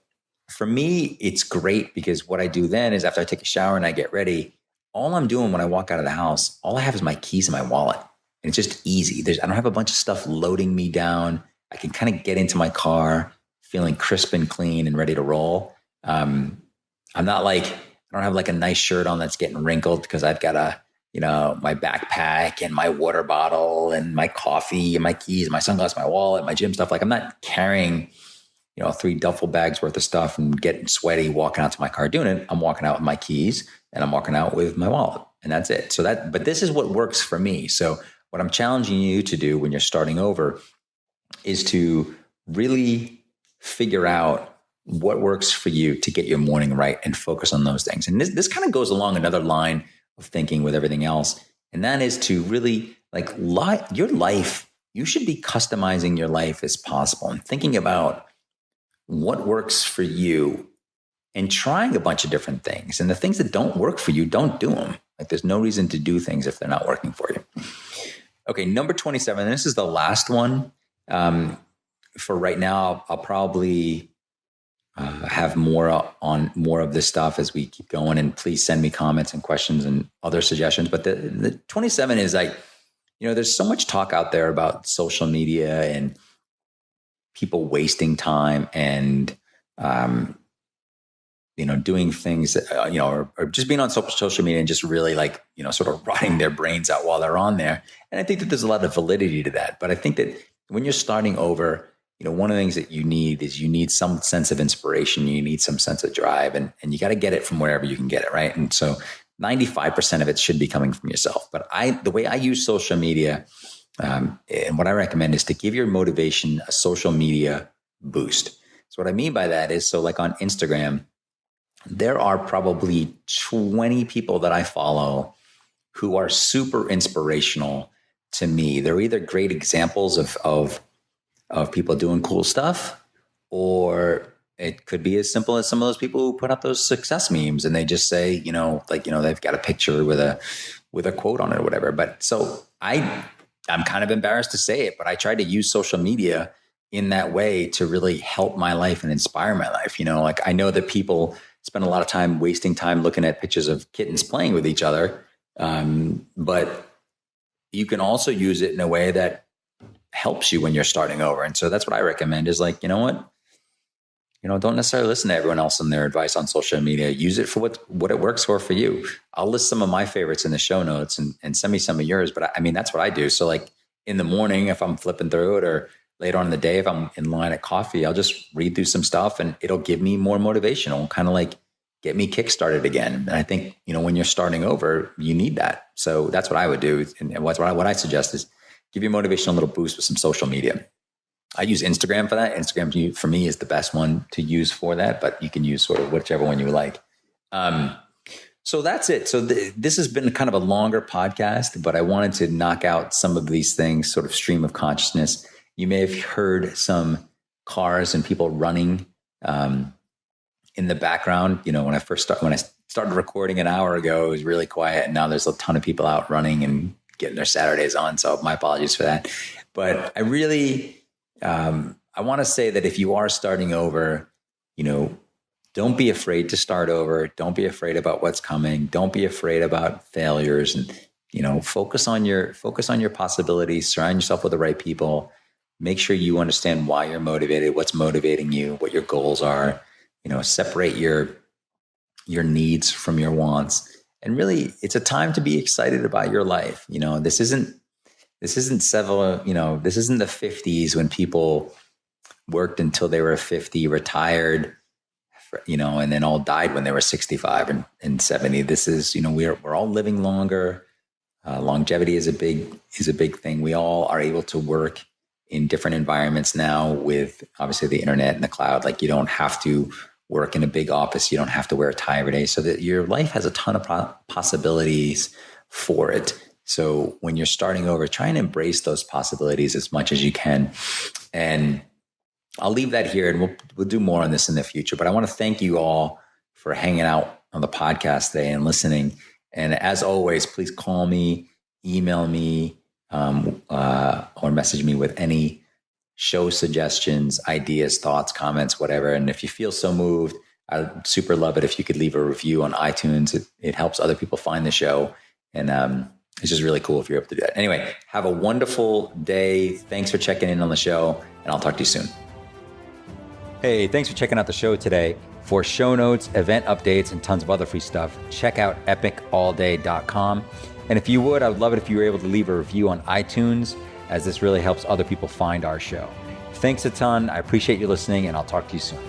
for me, it's great because what I do then is after I take a shower and I get ready, all I'm doing when I walk out of the house, all I have is my keys and my wallet. And it's just easy. I don't have a bunch of stuff loading me down. I can kind of get into my car feeling crisp and clean and ready to roll. I'm not like, I don't have like a nice shirt on that's getting wrinkled because I've got my backpack and my water bottle and my coffee and my keys, my sunglasses, my wallet, my gym stuff. Like I'm not carrying 3 duffel bags worth of stuff and getting sweaty walking out to my car doing it. I'm walking out with my keys and I'm walking out with my wallet, and that's it. But this is what works for me. So what I'm challenging you to do when you're starting over is to really figure out what works for you to get your morning right and focus on those things. And this kind of goes along another line of thinking with everything else. And that is to really your life, you should be customizing your life as possible and thinking about what works for you and trying a bunch of different things. And the things that don't work for you, don't do them. Like there's no reason to do things if they're not working for you. Okay, number 27, and this is the last one. For right now, I'll probably have more of this stuff as we keep going. And please send me comments and questions and other suggestions. But the 27 is like, there's so much talk out there about social media and people wasting time and, doing things that, or just being on social media and just really sort of rotting their brains out while they're on there. And I think that there's a lot of validity to that. But I think that when you're starting over, one of the things that you need some sense of inspiration. You need some sense of drive, and you got to get it from wherever you can get it. Right. And so 95% of it should be coming from yourself. But the way I use social media, and what I recommend is to give your motivation a social media boost. So what I mean by that is, so like on Instagram, there are probably 20 people that I follow who are super inspirational to me. They're either great examples of people doing cool stuff, or it could be as simple as some of those people who put up those success memes and they just say, they've got a picture with a quote on it or whatever. But so I'm kind of embarrassed to say it, but I try to use social media in that way to really help my life and inspire my life. I know that people spend a lot of time wasting time looking at pictures of kittens playing with each other. But you can also use it in a way that helps you when you're starting over. And so that's what I recommend is don't necessarily listen to everyone else and their advice on social media. Use it for what it works for you. I'll list some of my favorites in the show notes and send me some of yours. But I mean, that's what I do. So like in the morning, if I'm flipping through it, or later on in the day, if I'm in line at coffee, I'll just read through some stuff and it'll give me more motivation. It'll kind of like get me kickstarted again. And I think, when you're starting over, you need that. So that's what I would do. And what I suggest is give you a motivational little boost with some social media. I use Instagram for that. Instagram for me is the best one to use for that, but you can use sort of whichever one you like. So that's it. So this has been kind of a longer podcast, but I wanted to knock out some of these things, sort of stream of consciousness. You may have heard some cars and people running in the background. When I started recording an hour ago, it was really quiet, and now there's a ton of people out running and getting their Saturdays on. So my apologies for that. But I really, I want to say that if you are starting over, don't be afraid to start over. Don't be afraid about what's coming. Don't be afraid about failures, and, focus on your possibilities. Surround yourself with the right people. Make sure you understand why you're motivated, what's motivating you, what your goals are. Separate your needs from your wants. And really, it's a time to be excited about your life. This isn't the 50s when people worked until they were 50, retired, and then all died when they were 65 and 70. This is, we're all living longer. Longevity is a big thing. We all are able to work in different environments now with obviously the internet and the cloud. Like, you don't have to work in a big office. You don't have to wear a tie every day, so that your life has a ton of possibilities for it. So when you're starting over, try and embrace those possibilities as much as you can. And I'll leave that here, and we'll do more on this in the future. But I want to thank you all for hanging out on the podcast today and listening. And as always, please call me, email me, or message me with any show suggestions, ideas, thoughts, comments, whatever. And if you feel so moved, I'd super love it if you could leave a review on iTunes. It helps other people find the show. And it's just really cool if you're able to do that. Anyway, have a wonderful day. Thanks for checking in on the show, and I'll talk to you soon. Hey, thanks for checking out the show today. For show notes, event updates, and tons of other free stuff, check out epicallday.com. And if you would, I would love it if you were able to leave a review on iTunes, as this really helps other people find our show. Thanks a ton. I appreciate you listening, and I'll talk to you soon.